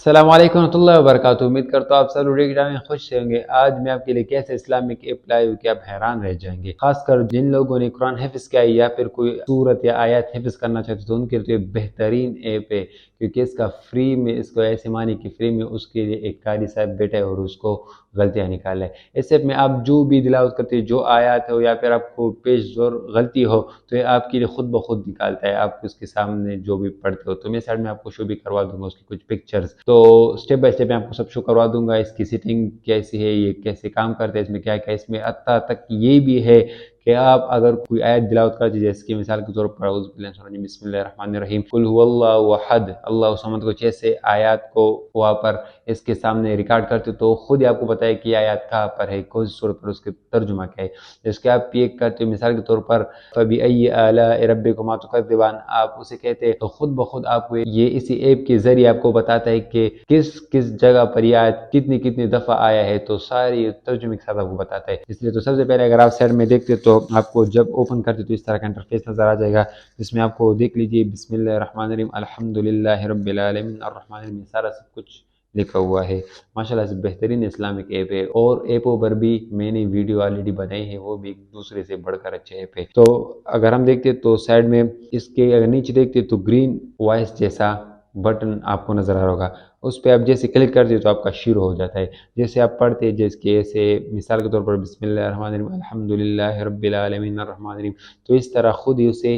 अस्सलाम वालेकुम रहमतुल्लाहि व बरकातुहू। उम्मीद करता हूँ आप सब लोग में खुश होंगे। आज मैं आपके लिए कैसे इस्लामिक ऐप लाई हूँ कि आप हैरान रह जाएंगे। खासकर जिन लोगों ने कुरान हिफ्ज़ किया है या फिर कोई सूरत या आयत हिफ्ज़ करना चाहते तो उनके लिए बेहतरीन ऐप है, क्योंकि इसका फ्री में, इसको ऐसे माने कि फ्री में उसके लिए एक कारी साहब बैठा है और उसको गलतियाँ निकाला है। इस ऐप में आप जो भी तिलावत करते हो, जो आयत हो या फिर आपको पेश जोर गलती हो, तो ये आपके लिए खुद ब खुद निकालता है। आप उसके सामने जो भी पढ़ते हो, तो मैं साइड में आपको शो भी करवा दूंगा उसकी कुछ पिक्चर्स। तो स्टेप बाय स्टेप मैं आपको सब शो करवा दूंगा। इसकी सेटिंग कैसी है, ये कैसे काम करता है, इसमें क्या क्या, इसमें हत्ता तक ये भी है कि आप अगर कोई आयत तिलावत करते, जैसे कि मिसाल के तौर पर बिस्मिल्लाहिर्रहमानिर्रहीम कुल हुवल्लाहु अहद अल्लाहु समद, कुछ ऐसे आयत को वहाँ पर इसके सामने रिकॉर्ड करते तो खुद ही आपको पता है कि आयत कहाँ पर है, कौन सी सूरत पर, उसके तर्जुमा क्या है। जिसके आप ये करते हो, मिसाल के तौर पर फबिअय्यि आलाइ रब्बिकुमा तुकज़्ज़िबान, आप उसे कहते हैं तो खुद ब खुद आपको ये इसी ऐप के जरिए आपको बताता है कि किस किस जगह पर यह आयत कितनी कितनी दफ़ा आया है, तो सारी तर्जुमे के साथ आपको बताता है। इसलिए तो सबसे पहले अगर आप साइड में देखते तो आपको जब ओपन करते तो इस तरह का इंटरफेस नजर आ जाएगा, जिसमें आपको देख लीजिए बिस्मिल्लाहिर्रहमानिर्रहीम अल्हम्दुलिल्लाहि रब्बिल आलमीन अर्रहमानिर्रहीम, सारा सब कुछ लिखा हुआ है। माशाल्लाह से बेहतरीन इस्लामिक ऐप है, और ऐपों पर भी मैंने वीडियो ऑलरेडी बनाई है, वो भी एक दूसरे से बढ़कर अच्छे ऐप है। तो अगर हम देखते तो साइड में इसके अगर नीचे देखते तो ग्रीन वॉइस जैसा बटन आपको नजर आ रहा होगा, उस पर आप जैसे क्लिक करते हो तो आपका शुरू हो जाता है। जैसे आप पढ़ते हैं, जैसे ऐसे मिसाल के तौर पर बिस्मिल्लाहिर्रहमानिर्रहीम अल्हम्दुलिल्लाहि रब्बिल आलमीन अर्रहमानिर्रहीम, तो इस तरह खुद ही उसे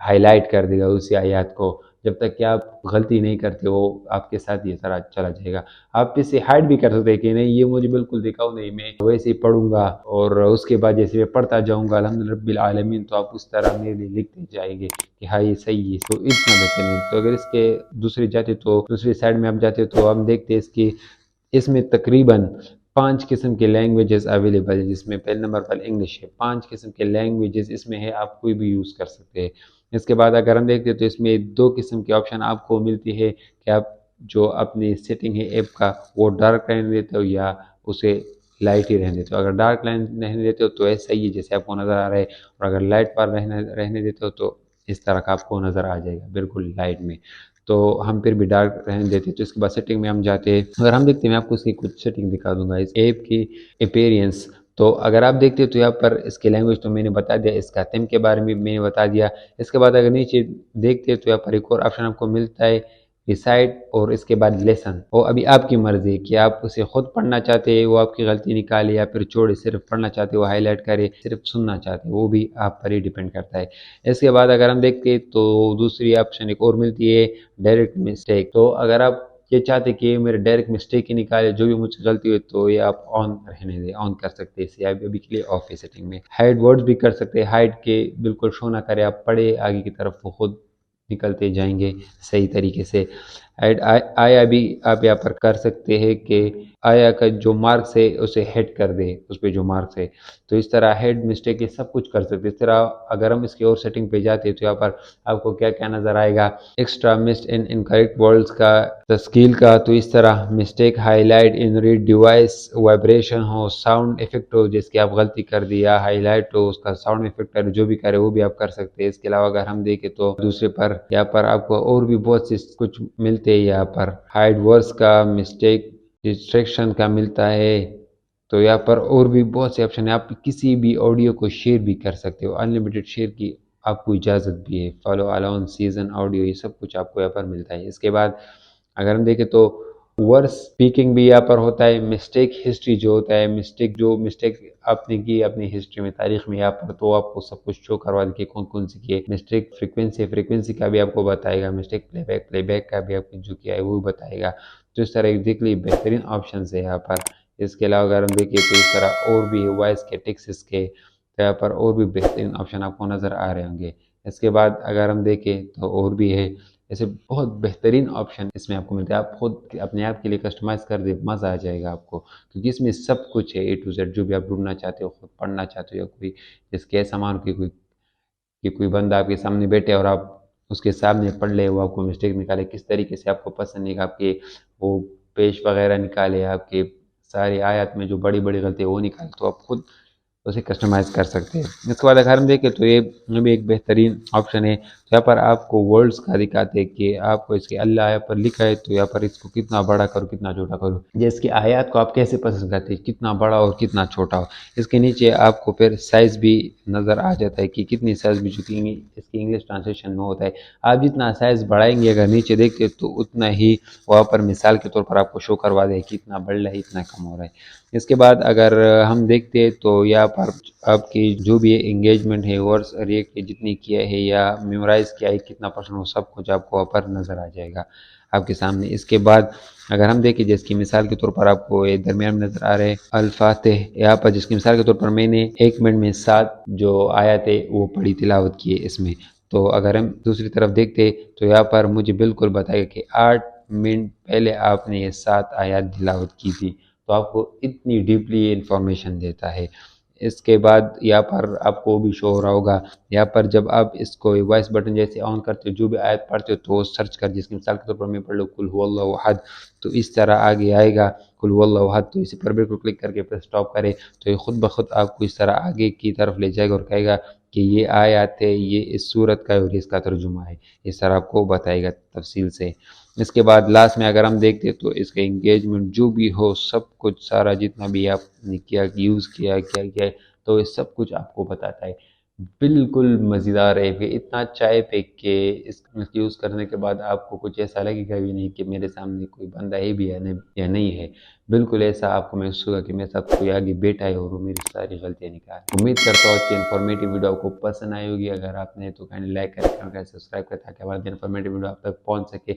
हाईलाइट कर देगा उसी आयत को। जब तक कि आप गलती नहीं करते वो आपके साथ ये तरह चला जाएगा। आप इसे हाइड भी कर सकते हैं कि नहीं ये मुझे बिल्कुल दिखाओ नहीं, मैं वैसे ही पढ़ूंगा, और उसके बाद जैसे मैं पढ़ता जाऊंगा अल्हम्दुलिल्लाह रब्बिल आलमीन, तो आप उस तरह मेरे लिए लिखते जाएंगे कि हाँ ये सही है। तो इतना बेहतरीन। तो अगर इसके दूसरी जाते तो दूसरी साइड में आप जाते तो हम देखते हैं इसकी, इसमें तकरीबन 5 किस्म के लैंग्वेजेस अवेलेबल है, जिसमें पहले नंबर पर इंग्लिश है। 5 किस्म के लैंग्वेजेस इसमें है, आप कोई भी यूज़ कर सकते हैं। इसके बाद अगर हम देखते हैं तो इसमें 2 किस्म के ऑप्शन आपको मिलती है कि आप जो अपनी सेटिंग है ऐप का, वो डार्क रहने देते हो या उसे लाइट ही रहने देते हो। अगर डार्क लाइन रहने देते हो तो ऐसा ही है जैसे आपको नज़र आ रहा है, और अगर लाइट पर रहने रहने देते हो तो इस तरह का आपको नज़र आ जाएगा बिल्कुल लाइट में। तो हम फिर भी डार्क रहने देते हैं। तो इसके बाद सेटिंग में हम जाते हैं, अगर हम देखते हैं, मैं आपको इसकी कुछ सेटिंग दिखा दूंगा इस ऐप की अपीयरेंस। तो अगर आप देखते हो तो यहाँ पर इसके लैंग्वेज तो मैंने बता दिया, इसका थीम के बारे में मैंने बता दिया। इसके बाद अगर नीचे देखते हैं तो यहाँ पर एक और ऑप्शन आपको मिलता है रिसाइट, और इसके बाद लेसन। वो अभी आपकी मर्जी है कि आप उसे खुद पढ़ना चाहते हैं, वो आपकी गलती निकाले, या फिर छोड़े, सिर्फ पढ़ना चाहते हो हाईलाइट करे, सिर्फ सुनना चाहते हो, वो भी आप पर ही डिपेंड करता है। इसके बाद अगर हम देखते हैं तो दूसरी ऑप्शन एक और मिलती है डायरेक्ट मिस्टेक। तो अगर आप ये चाहते कि मेरे डायरेक्ट मिस्टेक ही निकाले, जो भी मुझसे गलती हुई, तो ये आप ऑन रहने दें, ऑन कर सकते हैं इसे। अभी के लिए ऑफ है सेटिंग में। हाइड वर्ड्स भी कर सकते हैं, हाइड के बिल्कुल शो ना करे, आप पढ़े आगे की तरफ वो खुद निकलते जाएंगे सही तरीके से। ऐड आया भी आप यहाँ पर कर सकते हैं कि आया का जो मार्क्स है उसे हेड कर दे, उस पर जो मार्क्स है, तो इस तरह हेड मिस्टेक ये सब कुछ कर सकते हैं। इस तरह अगर हम इसकी और सेटिंग पे जाते हैं तो यहाँ पर आपको क्या क्या नजर आएगा, extra missed in incorrect words का, तस्कील का, तो इस तरह mistake highlight in read device, vibration हो, साउंड इफेक्ट हो, जिसकी आप गलती कर दिया, हाईलाइट हो, उसका साउंड इफेक्ट करे, जो भी करे वो भी आप कर सकते हैं। इसके अलावा अगर हम देखें तो दूसरे पर यहाँ पर आपको और भी बहुत सी कुछ मिलते हैं। यहाँ पर हाइड वर्ड्स का, मिस्टेक डिस्ट्रैक्शन का मिलता है। तो यहाँ पर और भी बहुत से ऑप्शन है, आप किसी भी ऑडियो को शेयर भी कर सकते हो, अनलिमिटेड शेयर की आपको इजाज़त भी है। फॉलो अलाउन सीजन ऑडियो, ये सब कुछ आपको यहाँ पर मिलता है। इसके बाद अगर हम देखें तो वर्स स्पीकिंग भी यहाँ पर होता है। मिस्टेक हिस्ट्री जो होता है, मिस्टेक आपने की अपनी हिस्ट्री में, तारीख में, यहाँ पर तो आपको सब कुछ शो करवा देंगे कौन कौन सी की है। मिस्टेक फ्रीक्वेंसी का भी आपको बताएगा, मिस्टेक प्लेबैक का भी आपने जो किया है वो भी बताएगा। तो इस तरह देख लीजिए बेहतरीन ऑप्शन है यहाँ पर। इसके अलावा अगर हम देखिए तो इस तरह और भी वॉइस के, टेक्स्ट के, तो यहाँ पर और भी बेहतरीन ऑप्शन आपको नज़र आ रहे होंगे। इसके बाद अगर हम देखें तो और भी है, ऐसे बहुत बेहतरीन ऑप्शन इसमें आपको मिलता है। आप खुद अपने आप के लिए कस्टमाइज़ कर दे, मज़ा आ जाएगा आपको, क्योंकि इसमें सब कुछ है, ए टू जेड, जो भी आप ढूंढना चाहते हो, खुद पढ़ना चाहते हो, या कोई जिसके ऐसा मान कि कोई बंदा आपके सामने बैठे और आप उसके सामने पढ़ ले, वो आपको मिस्टेक निकाले, किस तरीके से आपको पसंद नहीं, आपके वो पेश वगैरह निकाले, आपके सारी आयत में जो बड़ी बड़ी गलती है वो निकाले, तो आप खुद उसे कस्टमाइज़ कर सकते हैं। इसके बाद अगर हम देखें तो ये भी एक बेहतरीन ऑप्शन है। यहाँ पर आपको वर्ड्स का दिखाते हैं कि आपको इसके अल्लाह यहाँ पर लिखा है, तो यहाँ पर इसको कितना बड़ा करो कितना छोटा करो, जिसकी आयत को आप कैसे पसंद करते हैं, कितना बड़ा और कितना छोटा हो। इसके नीचे आपको फिर साइज़ भी नज़र आ जाता है कि कितनी साइज़ भी, जो कि इसकी इंग्लिश ट्रांसलेशन में होता है। आप जितना साइज़ बढ़ाएंगे अगर नीचे देखते तो उतना ही वहाँ पर मिसाल के तौर पर आपको शो करवा दे कि इतना बढ़ रहा है इतना कम हो रहा है। इसके बाद अगर हम देखते हैं तो यहाँ पर आपकी जो भी एंगेजमेंट है, वर्ड्स रिएक्ट जितनी किया है या मेमोराइज किया है कितना परसेंट, वो सब कुछ आपको वहाँ पर नज़र आ जाएगा आपके सामने। इसके बाद अगर हम देखें जिसकी मिसाल के तौर पर आपको ये दरमियान में नज़र आ रहे हैं अल-फातिह, यहाँ पर जिसकी मिसाल के तौर पर मैंने 1 मिनट में 7 जो आयत है वो पढ़ी तिलावत की है इसमें। तो अगर हम दूसरी तरफ देखते तो यहाँ पर मुझे बिल्कुल बताएगा कि 8 मिनट पहले आपने ये 7 आयत तिलावत की थी, तो आपको इतनी डीपली ये इंफॉर्मेशन देता है। इसके बाद यहाँ पर आपको भी शो हो रहा होगा, यहाँ पर जब आप इसको वॉइस बटन जैसे ऑन करते हो, जो भी आयत पढ़ते हो तो वो सर्च कर, जिसकी मिसाल के तौर पर मैं पढ़ लूँ कुल हुवल्लाहु अहद, तो इस तरह आगे आएगा कुल हुवल्लाहु अहद। तो इसी पर बिल्कुल क्लिक करके फिर स्टॉप करें तो ये खुद ब खुद आपको इस तरह आगे की तरफ ले जाएगा और कहेगा कि ये आयत है, ये इस सूरत का है और इसका तर्जुमा है। इस तरह आपको बताएगा तफसील से। इसके बाद लास्ट में अगर हम देखते तो इसका इंगेजमेंट जो भी हो सब कुछ सारा जितना भी आपने किया यूज़ किया क्या किया है, तो ये सब कुछ आपको बताता है। बिल्कुल मज़ेदार है, ये इतना अच्छा है कि इसको यूज़ करने के बाद आपको कुछ ऐसा लगेगा भी नहीं कि मेरे सामने कोई बंदा है भी या नहीं है। बिल्कुल ऐसा आपको महसूस होगा कि मेरे साथ कोई आगे बैठा है और वो मेरी सारी गलतियाँ निकाले। उम्मीद करता हूँ कि इन्फॉर्मेटिव वीडियो आपको पसंद आई होगी। अगर आपने तो काइंडली लाइक करें, सब्सक्राइब करें ताकि हमारा इन्फॉर्मेटिव वीडियो आप तक पहुँच सके।